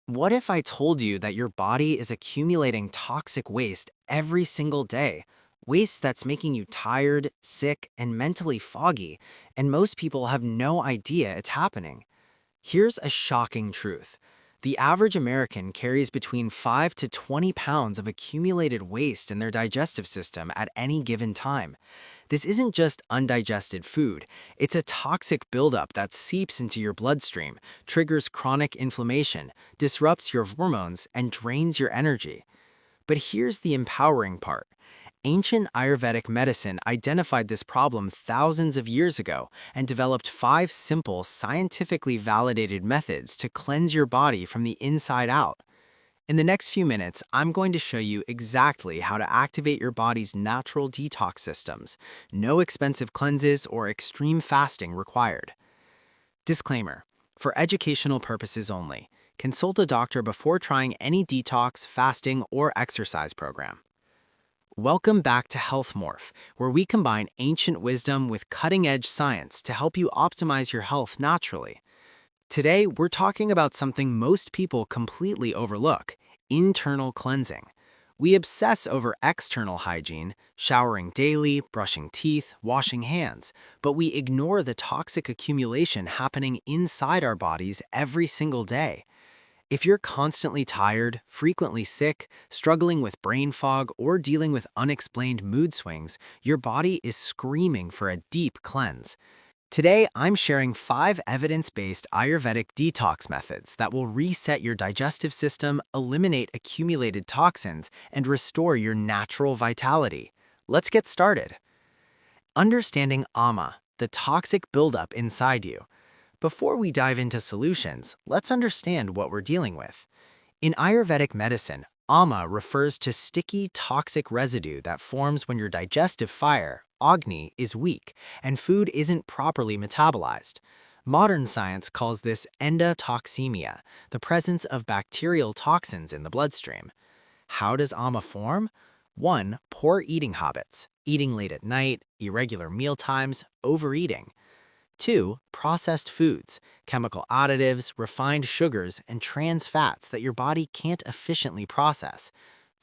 What if I told you that your body is accumulating toxic waste every single day? Waste that's making you tired, sick, and mentally foggy, and most people have no idea it's happening. Here's a shocking truth. The average American carries between 5 to 20 pounds of accumulated waste in their digestive system at any given time. This isn't just undigested food, it's a toxic buildup that seeps into your bloodstream, triggers chronic inflammation, disrupts your hormones, and drains your energy. But here's the empowering part. Ancient Ayurvedic medicine identified this problem thousands of years ago and developed 5 simple, scientifically validated methods to cleanse your body from the inside out. In the next few minutes, I'm going to show you exactly how to activate your body's natural detox systems. No expensive cleanses or extreme fasting required. Disclaimer: for educational purposes only. Consult a doctor before trying any detox, fasting, or exercise program. Welcome back to Health Morph, where we combine ancient wisdom with cutting-edge science to help you optimize your health naturally. Today, we're talking about something most people completely overlook: internal cleansing. We obsess over external hygiene, showering daily, brushing teeth, washing hands, but we ignore the toxic accumulation happening inside our bodies every single day. If you're constantly tired, frequently sick, struggling with brain fog, or dealing with unexplained mood swings, your body is screaming for a deep cleanse. Today, I'm sharing 5 evidence-based Ayurvedic detox methods that will reset your digestive system, eliminate accumulated toxins, and restore your natural vitality. Let's get started. Understanding AMA, the toxic buildup inside you. Before we dive into solutions, let's understand what we're dealing with. In Ayurvedic medicine, AMA refers to sticky, toxic residue that forms when your digestive fire, Agni, is weak and food isn't properly metabolized. Modern science calls this endotoxemia, the presence of bacterial toxins in the bloodstream. How does AMA form? 1. Poor eating habits: eating late at night, irregular meal times, overeating. 2. Processed foods: chemical additives, refined sugars, and trans fats that your body can't efficiently process.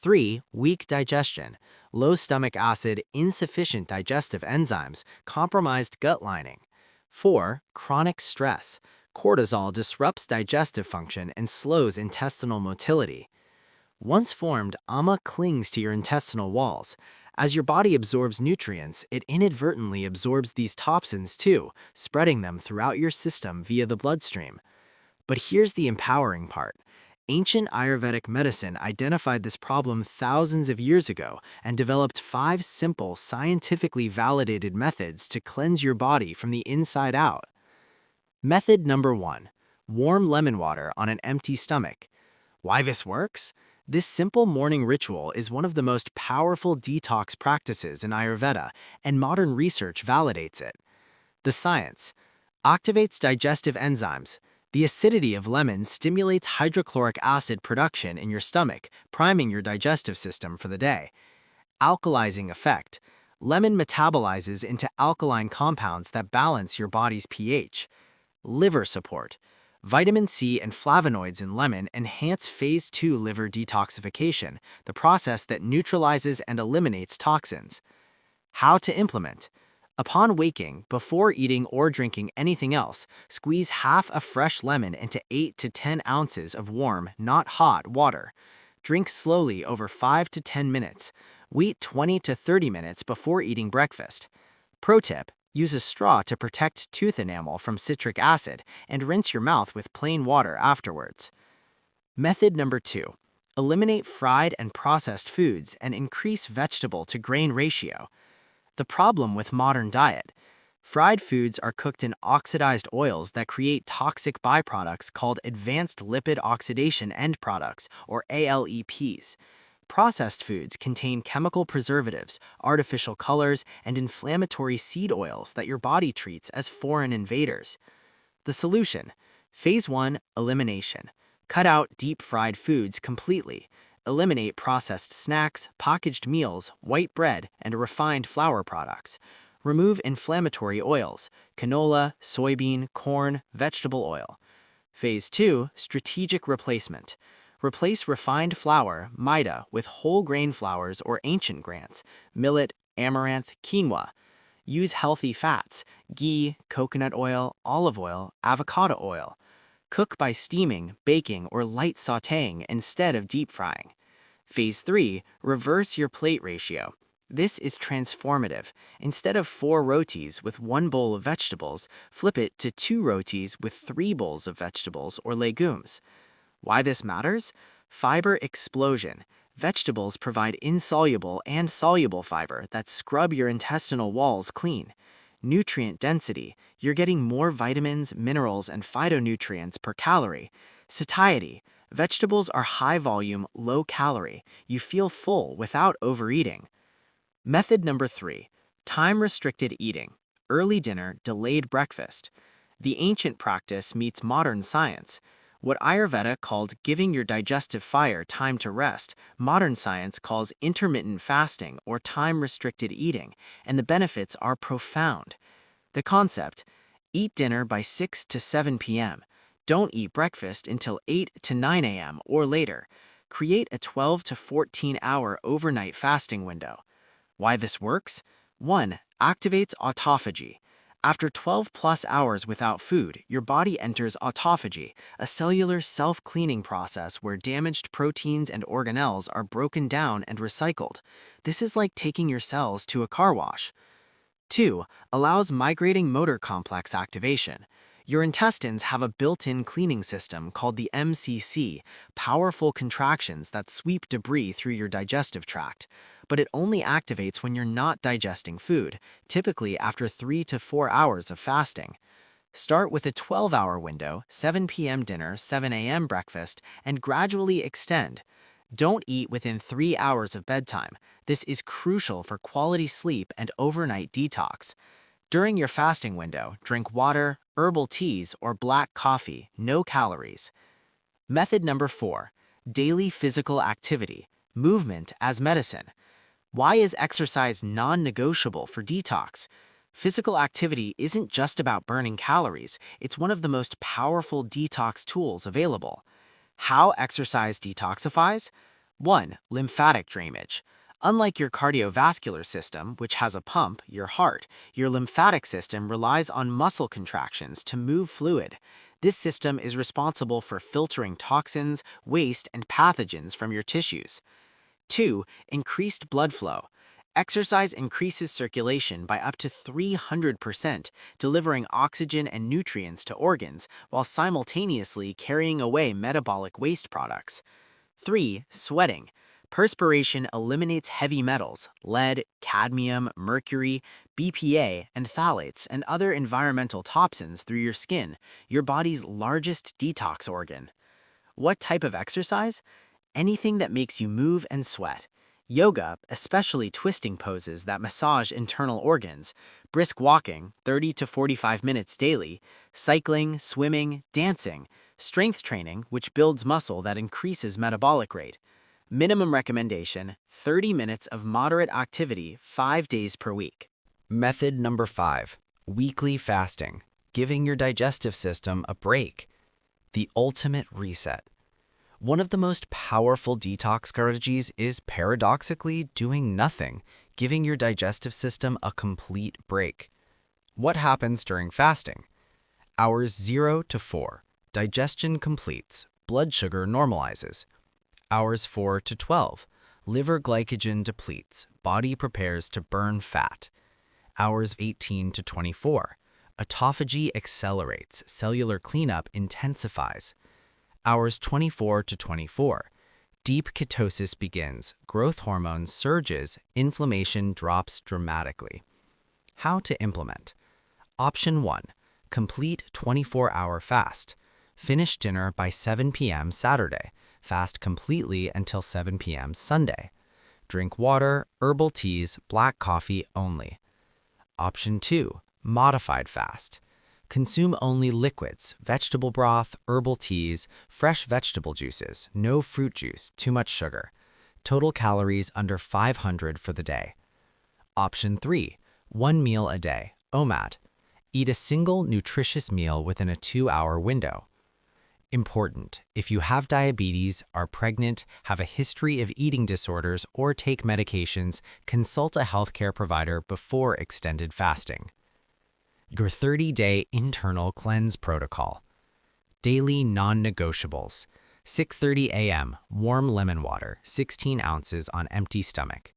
3. Weak digestion: low stomach acid, insufficient digestive enzymes, compromised gut lining. 4. Chronic stress: cortisol disrupts digestive function and slows intestinal motility. Once formed, AMA clings to your intestinal walls. As your body absorbs nutrients, it inadvertently absorbs these toxins too, spreading them throughout your system via the bloodstream. But here's the empowering part. Ancient Ayurvedic medicine identified this problem thousands of years ago and developed 5 simple, scientifically validated methods to cleanse your body from the inside out. Method number 1. Warm lemon water on an empty stomach. Why this works? This simple morning ritual is one of the most powerful detox practices in Ayurveda, and modern research validates it. The science: activates digestive enzymes. The acidity of lemon stimulates hydrochloric acid production in your stomach, priming your digestive system for the day. Alkalizing effect: lemon metabolizes into alkaline compounds that balance your body's pH. Liver support: vitamin C and flavonoids in lemon enhance phase 2 liver detoxification, the process that neutralizes and eliminates toxins. How to implement: upon waking, before eating or drinking anything else, squeeze half a fresh lemon into 8 to 10 ounces of warm, not hot, water. Drink slowly over 5 to 10 minutes. Wait 20 to 30 minutes before eating breakfast. Pro tip: use a straw to protect tooth enamel from citric acid and rinse your mouth with plain water afterwards. Method number 2. Eliminate fried and processed foods and increase vegetable to grain ratio. The problem with modern diet: fried foods are cooked in oxidized oils that create toxic byproducts called advanced lipid oxidation end products, or ALEPs. Processed foods contain chemical preservatives, artificial colors, and inflammatory seed oils that your body treats as foreign invaders. The solution: Phase 1, elimination. Cut out deep-fried foods completely. Eliminate processed snacks, packaged meals, white bread, and refined flour products. Remove inflammatory oils: canola, soybean, corn, vegetable oil. Phase 2, strategic replacement. Replace refined flour, maida, with whole grain flours or ancient grains, millet, amaranth, quinoa. Use healthy fats, ghee, coconut oil, olive oil, avocado oil. Cook by steaming, baking, or light sautéing instead of deep frying. Phase 3, reverse your plate ratio. This is transformative. Instead of 4 rotis with 1 bowl of vegetables, flip it to 2 rotis with 3 bowls of vegetables or legumes. Why this matters? Fiber explosion. Vegetables provide insoluble and soluble fiber that scrub your intestinal walls clean. Nutrient density. You're getting more vitamins, minerals, and phytonutrients per calorie. Satiety. Vegetables are high volume, low calorie. You feel full without overeating. Method number 3. Time-restricted eating. Early dinner, delayed breakfast. The ancient practice meets modern science. What Ayurveda called giving your digestive fire time to rest, modern science calls intermittent fasting or time-restricted eating, and the benefits are profound. The concept: eat dinner by 6 to 7 p.m. Don't eat breakfast until 8 to 9 a.m. or later. Create a 12 to 14-hour overnight fasting window. Why this works? 1. Activates autophagy. After 12 plus hours without food, your body enters autophagy, a cellular self-cleaning process where damaged proteins and organelles are broken down and recycled. This is like taking your cells to a car wash. 2. Allows migrating motor complex activation. Your intestines have a built-in cleaning system called the MCC, powerful contractions that sweep debris through your digestive tract. But it only activates when you're not digesting food, typically after 3 to 4 hours of fasting. Start with a 12-hour window, 7 p.m. dinner, 7 a.m. breakfast, and gradually extend. Don't eat within 3 hours of bedtime. This is crucial for quality sleep and overnight detox. During your fasting window, drink water, herbal teas, or black coffee, no calories. Method number 4. Daily physical activity. Movement as medicine. Why is exercise non-negotiable for detox? Physical activity isn't just about burning calories, it's one of the most powerful detox tools available. How exercise detoxifies? 1. Lymphatic drainage. Unlike your cardiovascular system, which has a pump, your heart, your lymphatic system relies on muscle contractions to move fluid. This system is responsible for filtering toxins, waste, and pathogens from your tissues. 2. Increased blood flow. Exercise increases circulation by up to 300%, delivering oxygen and nutrients to organs while simultaneously carrying away metabolic waste products. 3. Sweating. Perspiration eliminates heavy metals, lead, cadmium, mercury, BPA, and phthalates, and other environmental toxins through your skin, your body's largest detox organ. What type of exercise? Anything that makes you move and sweat. Yoga, especially twisting poses that massage internal organs, brisk walking, 30 to 45 minutes daily, cycling, swimming, dancing, strength training, which builds muscle that increases metabolic rate. Minimum recommendation, 30 minutes of moderate activity 5 days per week. Method number 5. Weekly fasting. Giving your digestive system a break. The ultimate reset. One of the most powerful detox strategies is paradoxically doing nothing, giving your digestive system a complete break. What happens during fasting? Hours 0 to 4. Digestion completes. Blood sugar normalizes. Hours 4 to 12. Liver glycogen depletes. Body prepares to burn fat. Hours 18 to 24. Autophagy accelerates. Cellular cleanup intensifies. Hours 24 to 24. Deep ketosis begins. Growth hormone surges. Inflammation drops dramatically. How to implement? Option 1. Complete 24-hour fast. Finish dinner by 7 p.m. Saturday. Fast completely until 7 p.m. Sunday. Drink water, herbal teas, black coffee only. Option 2. Modified fast. Consume only liquids, vegetable broth, herbal teas, fresh vegetable juices, no fruit juice, too much sugar. Total calories under 500 for the day. Option 3. 1 meal a day, OMAD. Eat a single nutritious meal within a 2-hour window. Important: if you have diabetes, are pregnant, have a history of eating disorders, or take medications, consult a healthcare provider before extended fasting. Your 30-day internal cleanse protocol. Daily non-negotiables. 6:30 a.m. warm lemon water, 16 ounces on empty stomach.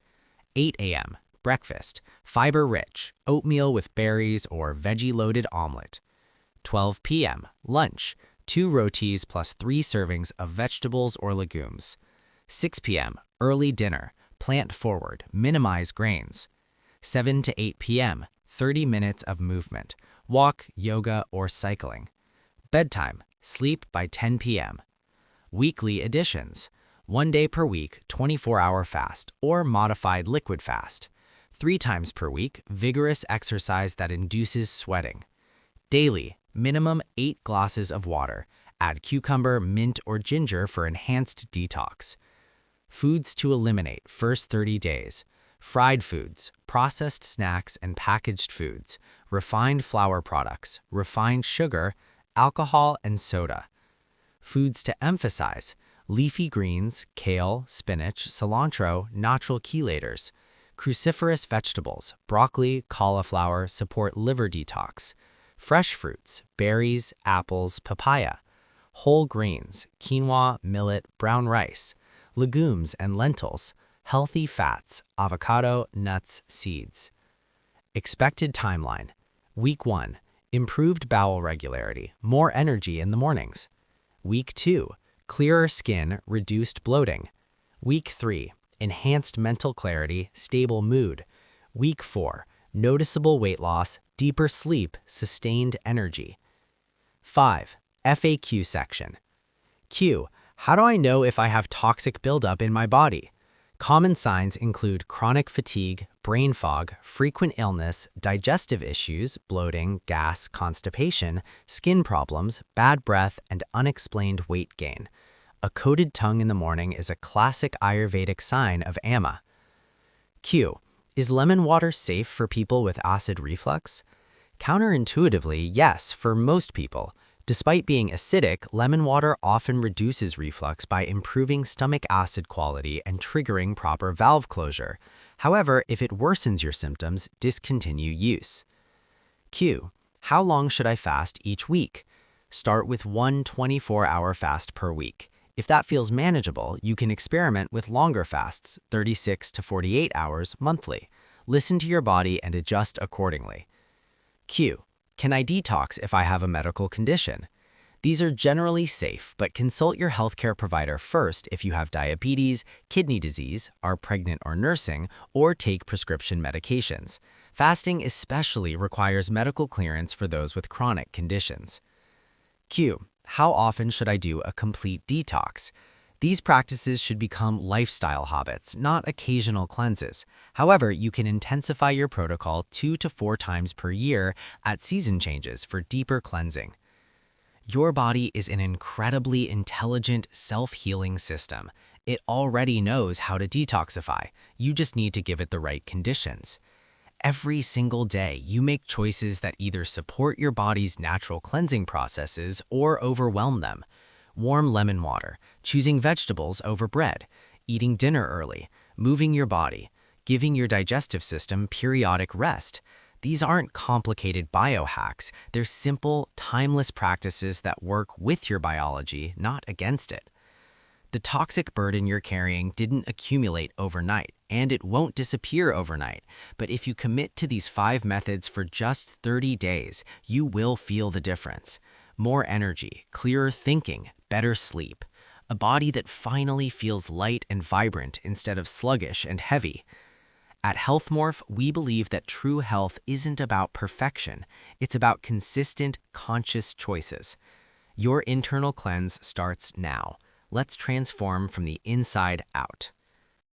8 a.m. breakfast, fiber-rich, oatmeal with berries or veggie-loaded omelet. 12 p.m. lunch, 2 rotis plus 3 servings of vegetables or legumes. 6 p.m. early dinner, plant-forward, minimize grains. 7 to 8 p.m. 30 minutes of movement, walk, yoga, or cycling. Bedtime, sleep by 10 p.m. Weekly additions: 1 day per week, 24-hour fast or modified liquid fast. 3 times per week, vigorous exercise that induces sweating. Daily, minimum 8 glasses of water. Add cucumber, mint, or ginger for enhanced detox. Foods to eliminate first 30 days. Fried foods, processed snacks and packaged foods, refined flour products, refined sugar, alcohol, and soda. Foods to emphasize: leafy greens, kale, spinach, cilantro, natural chelators. Cruciferous vegetables, broccoli, cauliflower, support liver detox. Fresh fruits, berries, apples, papaya. Whole grains, quinoa, millet, brown rice. Legumes and lentils. Healthy fats, avocado, nuts, seeds. Expected timeline. Week 1, improved bowel regularity, more energy in the mornings. Week 2, clearer skin, reduced bloating. Week 3, enhanced mental clarity, stable mood. Week 4, noticeable weight loss, deeper sleep, sustained energy. 5. FAQ section. Q. How do I know if I have toxic buildup in my body? Common signs include chronic fatigue, brain fog, frequent illness, digestive issues, bloating, gas, constipation, skin problems, bad breath, and unexplained weight gain. A coated tongue in the morning is a classic Ayurvedic sign of AMA. Q. Is lemon water safe for people with acid reflux? Counterintuitively, yes, for most people. Despite being acidic, lemon water often reduces reflux by improving stomach acid quality and triggering proper valve closure. However, if it worsens your symptoms, discontinue use. Q. How long should I fast each week? Start with 1 24-hour fast per week. If that feels manageable, you can experiment with longer fasts, 36 to 48 hours monthly. Listen to your body and adjust accordingly. Q. Can I detox if I have a medical condition? These are generally safe, but consult your healthcare provider first if you have diabetes, kidney disease, are pregnant or nursing, or take prescription medications. Fasting especially requires medical clearance for those with chronic conditions. Q. How often should I do a complete detox? These practices should become lifestyle habits, not occasional cleanses. However, you can intensify your protocol 2 to 4 times per year at season changes for deeper cleansing. Your body is an incredibly intelligent, self-healing system. It already knows how to detoxify. You just need to give it the right conditions. Every single day, you make choices that either support your body's natural cleansing processes or overwhelm them. Warm lemon water, choosing vegetables over bread, eating dinner early, moving your body, giving your digestive system periodic rest. These aren't complicated biohacks. They're simple, timeless practices that work with your biology, not against it. The toxic burden you're carrying didn't accumulate overnight, and it won't disappear overnight. But if you commit to these 5 methods for just 30 days, you will feel the difference. More energy, clearer thinking, better sleep. A body that finally feels light and vibrant instead of sluggish and heavy. At Health Morph, we believe that true health isn't about perfection. It's about consistent, conscious choices. Your internal cleanse starts now. Let's transform from the inside out.